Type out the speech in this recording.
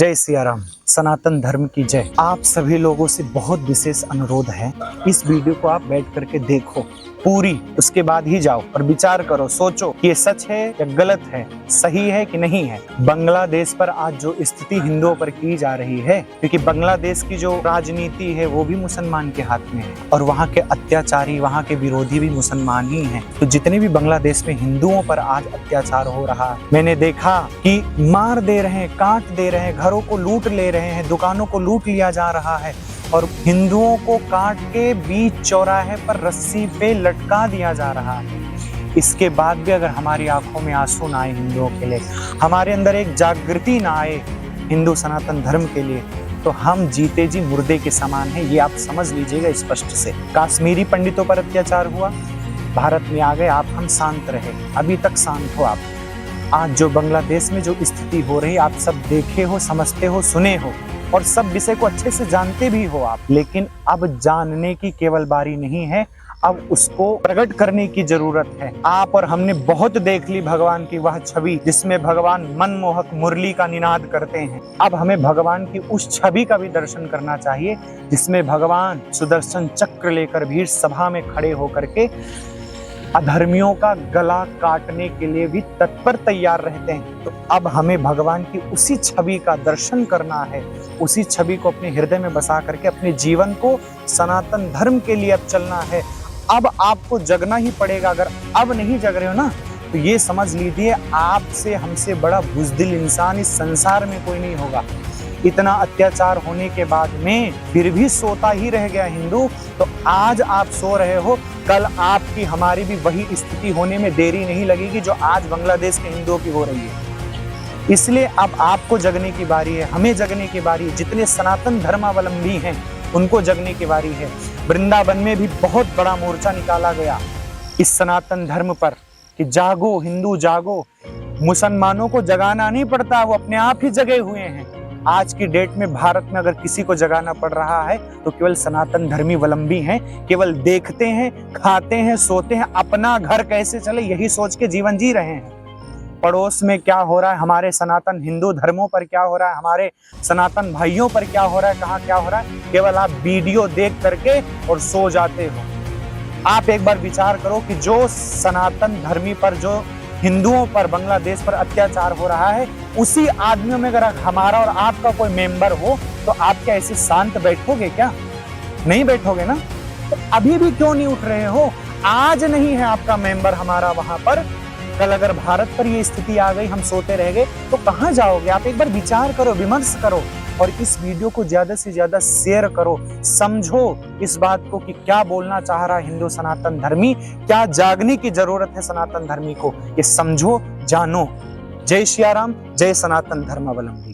जय सिया राम। सनातन धर्म की जय। आप सभी लोगों से बहुत विशेष अनुरोध है, इस वीडियो को आप बैठ करके देखो पूरी, उसके बाद ही जाओ और विचार करो, सोचो कि ये सच है या गलत है, सही है कि नहीं है। बांग्लादेश पर आज जो स्थिति हिंदुओं पर की जा रही है, क्योंकि बांग्लादेश की जो राजनीति है वो भी मुसलमान के हाथ में है और वहाँ के अत्याचारी, वहाँ के विरोधी भी मुसलमान ही हैं। तो जितने भी बांग्लादेश में हिंदुओं पर आज अत्याचार हो रहा है, मैंने देखा कि मार दे रहे हैं, काट दे रहे हैं, घरों को लूट ले रहे हैं, दुकानों को लूट लिया जा रहा है और हिंदुओं को काट के बीच चौराहे पर रस्सी पे लटका दिया जा रहा है। इसके बाद भी अगर हमारी आंखों में आंसू ना आए हिंदुओं के लिए, हमारे अंदर एक जागृति ना आए हिंदू सनातन धर्म के लिए, तो हम जीते जी मुर्दे के समान हैं। ये आप समझ लीजिएगा स्पष्ट से। कश्मीरी पंडितों पर अत्याचार हुआ, भारत में आ गए आप, हम शांत रहे, अभी तक शांत हो आप। आज जो बांग्लादेश में जो स्थिति हो रही, आप सब देखे हो, समझते हो, सुने हो और सब विषय को अच्छे से जानते भी हो आप। लेकिन अब जानने की केवल बारी नहीं है, अब उसको प्रकट करने की जरूरत है। आप और हमने बहुत देख ली भगवान की वह छवि जिसमें भगवान मनमोहक मुरली का निनाद करते हैं। अब हमें भगवान की उस छवि का भी दर्शन करना चाहिए जिसमें भगवान सुदर्शन चक्र लेकर भीड़ सभा में खड़े होकर के अधर्मियों का गला काटने के लिए भी तत्पर तैयार रहते हैं। तो अब हमें भगवान की उसी छवि का दर्शन करना है, उसी छवि को अपने हृदय में बसा करके अपने जीवन को सनातन धर्म के लिए अब चलना है। अब आपको जगना ही पड़ेगा। अगर अब नहीं जग रहे हो ना, तो ये समझ लीजिए आपसे हमसे बड़ा बुज़दिल इंसान इस संसार में कोई नहीं होगा। इतना अत्याचार होने के बाद में फिर भी सोता ही रह गया हिंदू। तो आज आप सो रहे हो, कल आपकी हमारी भी वही स्थिति होने में देरी नहीं लगेगी जो आज बांग्लादेश के हिंदुओं की हो रही है। इसलिए अब आपको जगने की बारी है, हमें जगने की बारी है। जितने सनातन धर्मावलंबी हैं उनको जगने की बारी है। वृंदावन में भी बहुत बड़ा मोर्चा निकाला गया इस सनातन धर्म पर कि जागो हिंदू जागो। मुसलमानों को जगाना नहीं पड़ता, वो अपने आप ही जगे हुए हैं। आज की डेट में भारत में अगर किसी को जगाना पड़ रहा है तो केवल सनातन धर्मी वलंबी हैं। केवल देखते हैं, खाते हैं, सोते हैं, अपना घर कैसे चले यही सोच के जीवन जी रहे हैं। पड़ोस में क्या हो रहा है, हमारे सनातन हिंदू धर्मों पर क्या हो रहा है, हमारे सनातन भाइयों पर क्या हो रहा है, कहाँ क्या हो रहा है, केवल आप वीडियो देख करके और सो जाते हो। आप एक बार विचार करो कि जो सनातन धर्मी पर, जो हिंदुओं पर बांग्लादेश पर अत्याचार हो रहा है, उसी आदमियों में अगर हमारा और आपका कोई मेंबर हो तो आप क्या ऐसे शांत बैठोगे? क्या नहीं बैठोगे ना? तो अभी भी क्यों नहीं उठ रहे हो? आज नहीं है आपका मेंबर हमारा वहां पर, कल अगर भारत पर ये स्थिति आ गई, हम सोते रह गए, तो कहां जाओगे? आप एक बार विचार करो, विमर्श करो और इस वीडियो को ज्यादा से ज्यादा शेयर करो। समझो इस बात को कि क्या बोलना चाह रहा है हिंदू सनातन धर्मी, क्या जागने की जरूरत है सनातन धर्मी को, ये समझो, जानो। जय सिया राम, जय सनातन धर्मावलंबी।